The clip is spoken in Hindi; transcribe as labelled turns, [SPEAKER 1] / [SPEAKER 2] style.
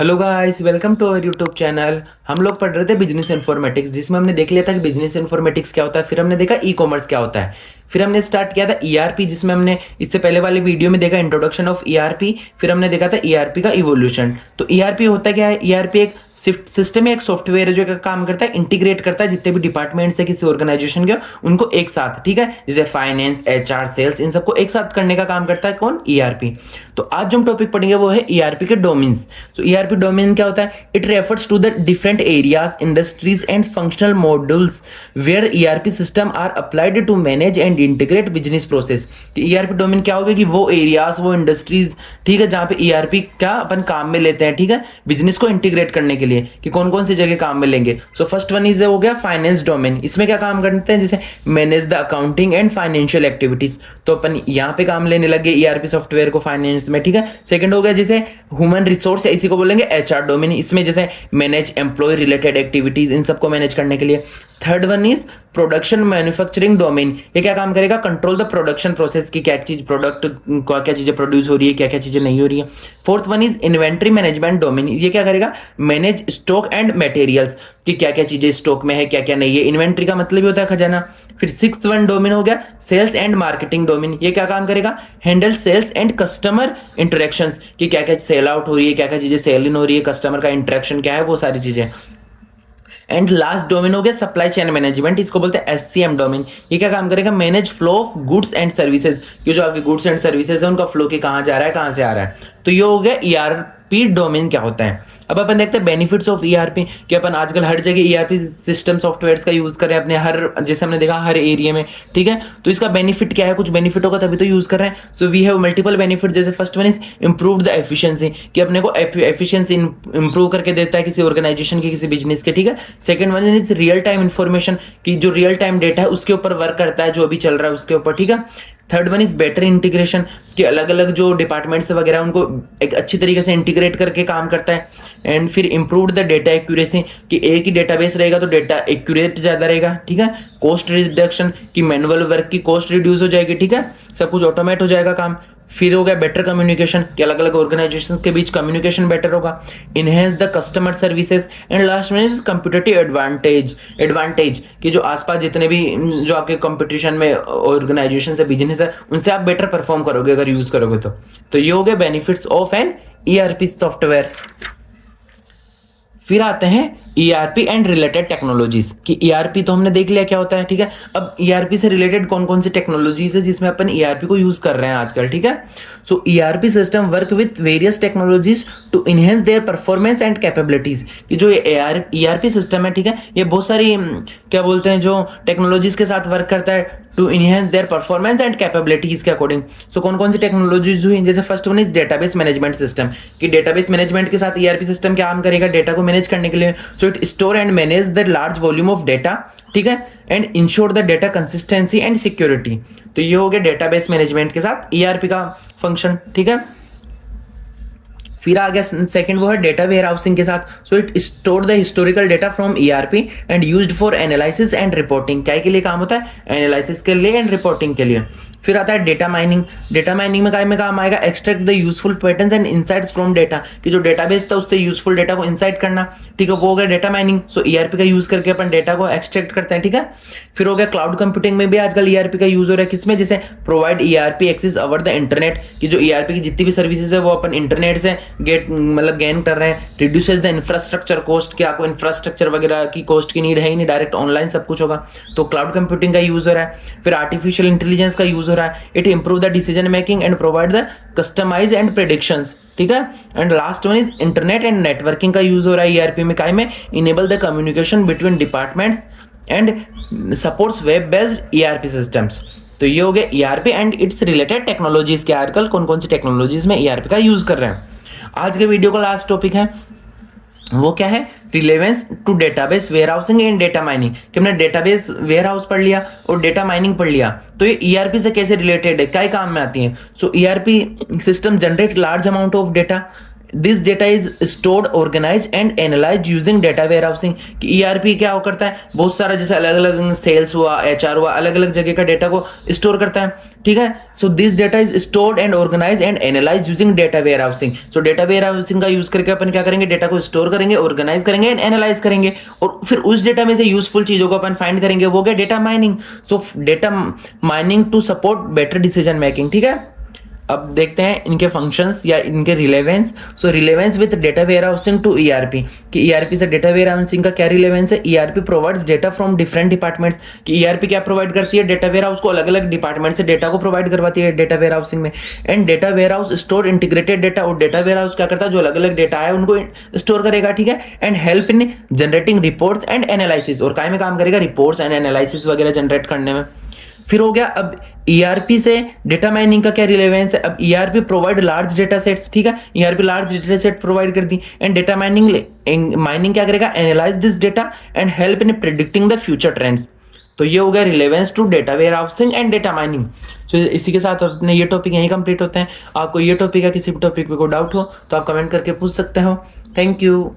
[SPEAKER 1] Hello guys, welcome to our YouTube channel. हम लोग पढ़ रहे थे बिजनेस इन्फॉर्मेटिक्स, जिसमें हमने देख लिया था कि बिजनेस इन्फॉर्मेटिक्स क्या होता है। फिर हमने देखा ई कॉमर्स क्या होता है। फिर हमने स्टार्ट किया था ईआरपी, जिसमें हमने इससे पहले वाले वीडियो में देखा इंट्रोडक्शन ऑफ ईआरपी। फिर हमने देखा था ईआरपी का इवोल्यूशन। तो ईआरपी होता क्या है? ईआरपी एक सिस्टम है, एक सॉफ्टवेयर है जो क्या काम करता है, इंटीग्रेट करता है जितने भी डिपार्टमेंट्स है किसी ऑर्गेनाइजेशन के, उनको एक साथ, ठीक है, जैसे फाइनेंस, एचआर, सेल्स, इन सबको एक साथ करने का काम करता है कौन? ईआरपी। तो आज जो हम टॉपिक पढ़ेंगे वो है ईआरपी के डोमेन्स। सो ईआरपी डोमेन क्या होता है? It refers to the different areas, industries and functional modules where ERP system are applied to manage and integrate business process. ERP domain क्या होगा कि वो एरियाज, वो इंडस्ट्रीज, ठीक है, जहां पे ईआरपी क्या अपन काम में लेते हैं, ठीक है, बिजनेस को इंटीग्रेट करने के लिए, कि कौन कौन सी जगह काम में लेंगे। सो फर्स्ट वन इज हो गया फाइनेंस डोमेन। इसमें क्या काम करते हैं? जैसे manage the accounting and financial activities, तो अपन यहाँ पे काम लेने लगे ईआरपी सॉफ्टवेयर को फाइनेंस में, ठीक है। सेकंड हो गया जैसे ह्यूमन रिसोर्स, इसी को बोलेंगे एचआर डोमेन। इसमें जैसे मैनेज एम्प्लॉय रिलेटेड एक्टिविटीज, इन सबको मैनेज करने के लिए। Third one is production manufacturing domain. ये क्या काम करेगा? कंट्रोल द प्रोडक्शन प्रोसेस की क्या चीज, प्रोडक्ट क्या क्या चीजें प्रोड्यूस हो रही है, क्या क्या चीजें नहीं हो रही है। Fourth one is inventory management domain. ये क्या करेगा? मैनेज स्टॉक एंड मटेरियल्स कि क्या क्या चीजें स्टॉक में है, क्या क्या नहीं है। इन्वेंट्री का मतलब ही होता है खजाना। फिर सिक्स्थ वन डोमेन हो गया सेल्स एंड मार्केटिंग डोमेन। ये क्या काम करेगा? Handle sales and customer interactions कि क्या क्या सेल आउट हो रही है, क्या क्या चीजें सेल इन हो रही है, कस्टमर का इंटरेक्शन क्या है, वो सारी चीजें। एंड लास्ट डोमेन हो गया सप्लाई चेन मैनेजमेंट, इसको बोलते हैं एससीएम डोमेन। ये क्या काम करेगा? Manage flow of goods and services, कि जो आपके गुड्स एंड सर्विसेज है उनका फ्लो की कहाँ जा रहा है, कहाँ से आ रहा है। तो ये हो गया ईआरपी डोमेन क्या होता है। अब अपन देखते हैं बेनिफिट्स ऑफ ईआरपी, कि अपन आजकल हर जगह ईआरपी सिस्टम सॉफ्टवेयर्स का यूज कर रहे हैं अपने हर, जैसे हमने देखा, हर एरिया में, ठीक है। तो इसका बेनिफिट क्या है? कुछ बेनिफिट होगा तभी तो यूज कर रहे हैं। So we have multiple benefit. जैसे first one is improve the efficiency, कि अपने को एफिशिएंसी इंप्रूव करके देता है किसी ऑर्गेनाइजेशन के, किसी बिजनेस के, ठीक है। Second one is real time information, कि जो रियल टाइम डेटा है उसके ऊपर वर्क करता है, जो भी चल रहा है उसके ऊपर, ठीक है। Third one is better integration, कि अलग अलग जो डिपार्टमेंट्स वगैरह उनको एक अच्छी तरीके से इंटीग्रेट करके काम करता है। एंड फिर इंप्रूव द डेटा एक्यूरेसी, कि एक ही डेटाबेस रहेगा तो डेटा एक्यूरेट ज्यादा रहेगा, ठीक है। कॉस्ट रिडक्शन, कि मैनुअल वर्क की कॉस्ट रिड्यूस हो जाएगी, ठीक है, सब कुछ ऑटोमेट हो जाएगा काम। फिर हो गया बेटर कम्युनिकेशन, कि अलग अलग ऑर्गेनाइजेशन के बीच कम्युनिकेशन बेटर होगा। Enhance the customer services. And last में इज कंपिटिटिव एडवांटेज, कि जो आसपास जितने भी जो आपके कंपटीशन में ऑर्गेनाइजेशन से बिजनेस है, उनसे आप बेटर परफॉर्म करोगे अगर यूज करोगे तो ये हो गए benefits of an ERP software. फिर आते हैं ईआरपी एंड रिलेटेड टेक्नोलॉजीज, कि ईआरपी तो हमने देख लिया क्या होता है, ठीक है। अब ईआरपी से रिलेटेड कौन कौन सी टेक्नोलॉजीज है जिसमें अपन ईआरपी को यूज कर रहे हैं आजकल, ठीक है। So ERP system work with various technologies to enhance their performance and capabilities, कि जो ईआरपी सिस्टम है, ठीक है, ये बहुत सारी क्या बोलते हैं, जो टेक्नोलॉजीज के साथ वर्क करता है to enhance their performance and capabilities के अकॉर्डिंग। सो कौन कौन सी टेक्नोलॉजीज हुई? जैसे first one is database management system, कि डेटाबेस मैनेजमेंट के साथ ईआरपी सिस्टम क्या काम करेगा? डेटा को मैनेज करने के लिए। So it store and manage the large volume of data, ठीक है, and ensure the data consistency and security. तो ये हो गया डेटाबेस मैनेजमेंट के साथ ईआरपी का फंक्शन, ठीक है। फिर आ गया सेकंड, वो है डेटा वेयर हाउसिंग के साथ। So it store the historical data from ERP and used for analysis and reporting. क्या के लिए काम होता है? एनालिसिस के लिए एंड रिपोर्टिंग के लिए। फिर आता है डेटा माइनिंग। डेटा माइनिंग में काम आएगा extract the useful patterns and insights from data, कि जो डेटाबेस था उससे यूजफुल डेटा को इनसाइट करना, ठीक है, वो हो गया डेटा माइनिंग। सो ईआरपी का यूज करके अपन डेटा को एक्सट्रैक्ट करते हैं, ठीक है। फिर हो गया क्लाउड कंप्यूटिंग में भी आजकल ईआरपी का यूज हो रहा है, किसमें? जैसे provide ERP access over the internet, कि जो ईआरपी की जितनी भी सर्विसेज है वो अपन इंटरनेट से गेन कर रहे हैं। रिड्यूसेस द इंफ्रास्ट्रक्चर कॉस्ट, कि आपको इंफ्रास्ट्रक्चर वगैरह की कॉस्ट की नीड है ही नहीं, डायरेक्ट ऑनलाइन सब कुछ होगा, तो क्लाउड कंप्यूटिंग का यूज हो रहा है। फिर आर्टिफिशियल इंटेलिजेंस का यूज हो रहा है, it improve the decision making and provide the customise and predictions, ठीक है। And last one is internet and networking का यूज हो रहा है ईआरपी में, काय में? Enable the communication between departments and supports web based ERP systems. तो ये हो गया ERP and it's related technologies के आजकल कौन कौन सी टेक्नोलॉजीज में ईआरपी का यूज कर रहे हैं। आज के वीडियो का लास्ट टॉपिक है, वो क्या है? Relevance to database warehousing and data mining, कि हमने डेटाबेस वेयर हाउस पढ़ लिया और डेटा माइनिंग पढ़ लिया, तो ये ईआरपी से कैसे रिलेटेड है, क्या काम में आती है। So ERP system generate large amount of data this data is stored organise and analyse using data warehousing. कि ईआरपी क्या हो करता है, बहुत सारा जैसे अलग अलग सेल्स हुआ, एचआर हुआ, अलग अलग जगह का डेटा को स्टोर करता है, ठीक है। So this data is stored and organize and analyse using data warehousing. So data warehousing का यूज करके अपन क्या करेंगे, डेटा को स्टोर करेंगे, ऑर्गेनाइज करेंगे एंड एनालाइज करेंगे, और फिर उस डेटा में से यूजफुल चीजों को अपन फाइंड करेंगे, वो क्या, data mining. So data mining to support better decision making, ठीक है। अब देखते हैं इनके फंक्शंस या इनके relevance. So relevance with data warehousing to ERP, कि ईआरपी से डेटा वेयर हाउसिंग का क्या रिलेवेंस है। ERP provides data from different departments, कि ईआरपी क्या प्रोवाइड करती है, डेटा वेयर हाउस को अलग अलग डिपार्टमेंट से डेटा को प्रोवाइड करवाती है डेटा वेयर हाउसिंग में। And data warehouse store integrated data, और डेटा वेयर हाउस क्या करता है, जो अलग अलग डेटा है उनको स्टोर करेगा, ठीक है। And help in generating reports and analysis, और काय में काम करेगा, रिपोर्ट्स एंड एनालिसिस वगैरह जनरेट करने में। फिर हो गया अब ईआरपी से डेटा माइनिंग का क्या रिलेवेंस है। अब ERP provide large data sets, ठीक है, ERP large data set provide करती है। एंड डेटा माइनिंग क्या करेगा, analyse this data and help in predicting the future trends. तो ये हो गया relevance to data warehousing and data mining. तो इसी के साथ अपने ये टॉपिक यहीं कंप्लीट होते हैं। आपको ये टॉपिक या किसी भी टॉपिक पे कोई डाउट हो तो आप कमेंट करके पूछ सकते हो। Thank you.